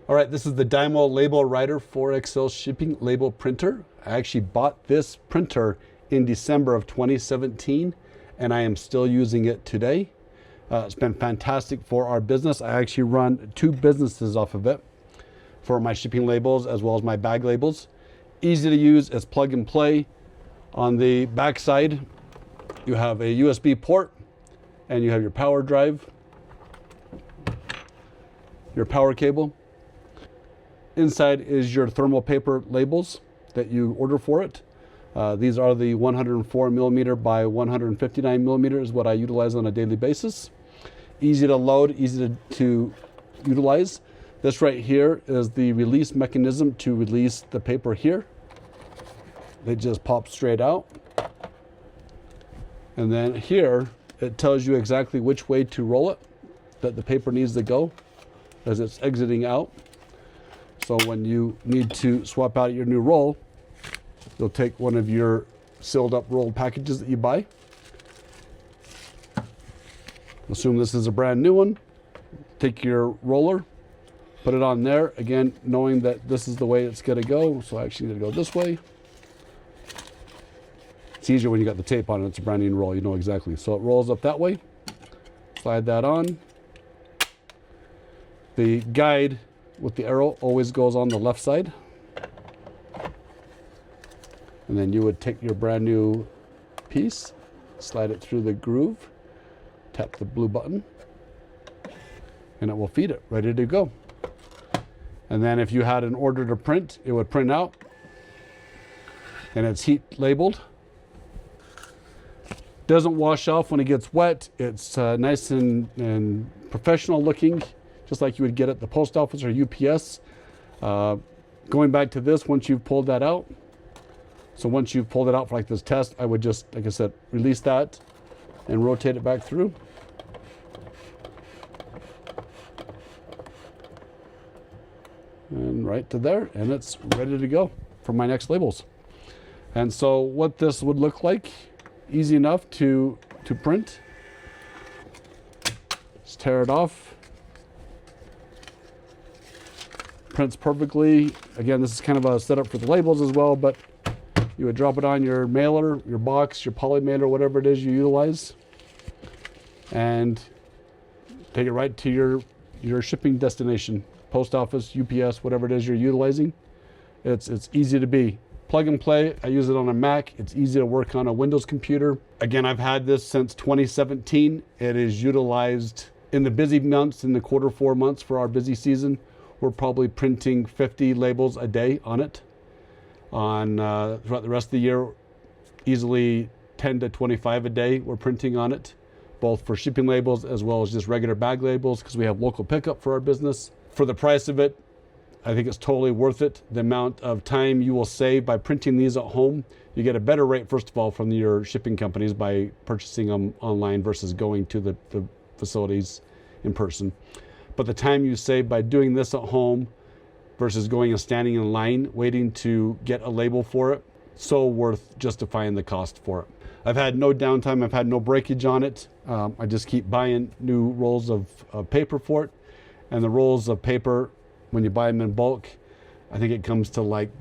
All right, this is the Dymo LabelWriter 4XL shipping label printer. I actually bought this printer in December of 2017, and I am still using it today. It's been fantastic for our business. I actually run 2 businesses off of it for my shipping labels as well as my bag labels. Easy to use, it's plug and play. On the back side, you have a USB port and you have your power drive, your power cable. Inside is your thermal paper labels that you order for it. These are the 104 millimeter by 159 millimeter is what I utilize on a daily basis. Easy to load, easy to utilize. This right here is the release mechanism to release the paper here. They just pop straight out. And then here, it tells you exactly which way to roll it, that the paper needs to go as it's exiting out. So when you need to swap out your new roll, you'll take one of your sealed up rolled packages that you buy. Assume this is a brand new one. Take your roller, put it on there. Again, knowing that this is the way it's gonna go. So I actually need to go this way. It's easier when you got the tape on it. It's a brand new roll, you know exactly. So it rolls up that way. Slide that on. The guide with the arrow always goes on the left side. And then you would take your brand new piece, slide it through the groove, tap the blue button, and it will feed it, ready to go. And then if you had an order to print, it would print out, and it's heat labeled. Doesn't wash off when it gets wet. It's nice and professional looking, just like you would get at the post office or UPS. Going back to this, once you've pulled that out, so once you've pulled it out for like this test, I would just, like I said, release that and rotate it back through. And right to there, and it's ready to go for my next labels. And so what this would look like, easy enough to print. Just tear it off. Prints perfectly. Again, this is kind of a setup for the labels as well, but you would drop it on your mailer, your box, your poly mailer, whatever it is you utilize, and take it right to your shipping destination, post office, UPS, whatever it is you're utilizing. It's easy to be. Plug and play. I use it on a Mac. It's easy to work on a Windows computer. Again, I've had this since 2017. It is utilized in the busy months, in the Q4 months for our busy season. We're probably printing 50 labels a day on it. Throughout the rest of the year, easily 10 to 25 a day we're printing on it, both for shipping labels as well as just regular bag labels, because we have local pickup for our business. For the price of it, I think it's totally worth it. The amount of time you will save by printing these at home. You get a better rate, first of all, from your shipping companies by purchasing them online versus going to the facilities in person. But the time you save by doing this at home versus going and standing in line waiting to get a label for it, so worth justifying the cost for it. I've had no downtime, I've had no breakage on it. I just keep buying new rolls of paper for it. And the rolls of paper, when you buy them in bulk, I think it comes to like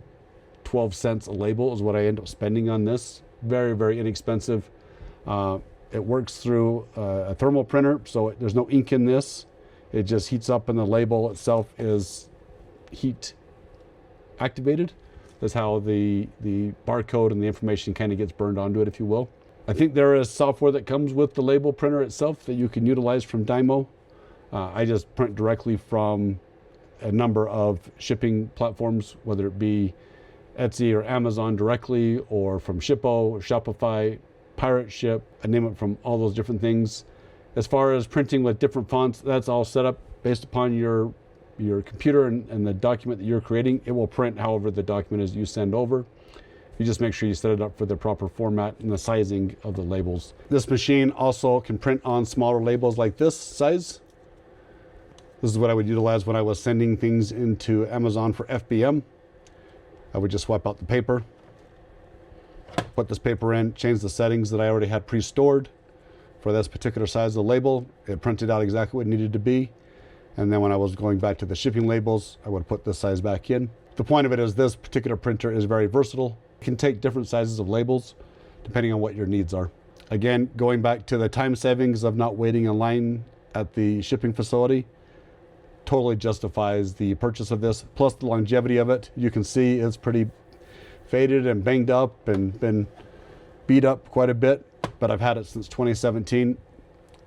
12 cents a label is what I end up spending on this. Very, very inexpensive. It works through a thermal printer, so there's no ink in this. It just heats up and the label itself is heat activated. That's how the barcode and the information kind of gets burned onto it, if you will. I think there is software that comes with the label printer itself that you can utilize from Dymo. I just print directly from a number of shipping platforms, whether it be Etsy or Amazon directly, or from Shippo or Shopify, Pirate Ship. I name it from all those different things. As far as printing with different fonts, that's all set up based upon your computer and the document that you're creating. It will print however the document is you send over. You just make sure you set it up for the proper format and the sizing of the labels. This machine also can print on smaller labels like this size. This is what I would utilize when I was sending things into Amazon for FBM. I would just swipe out the paper, put this paper in, change the settings that I already had pre-stored for this particular size of the label. It printed out exactly what it needed to be. And then when I was going back to the shipping labels, I would put this size back in. The point of it is this particular printer is very versatile. It can take different sizes of labels depending on what your needs are. Again, going back to the time savings of not waiting in line at the shipping facility, totally justifies the purchase of this. Plus the longevity of it, you can see it's pretty faded and banged up and been beat up quite a bit, but I've had it since 2017,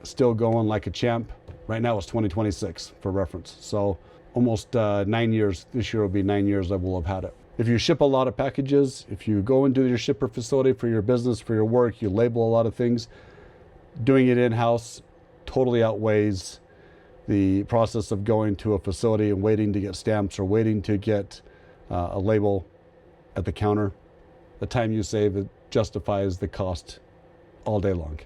still going like a champ. Right now it's 2026 for reference. So almost 9 years, this year will be 9 years I will have had it. If you ship a lot of packages, if you go into your shipper facility for your business, for your work, you label a lot of things, doing it in-house totally outweighs the process of going to a facility and waiting to get stamps or waiting to get a label at the counter. The time you save, it justifies the cost all day long.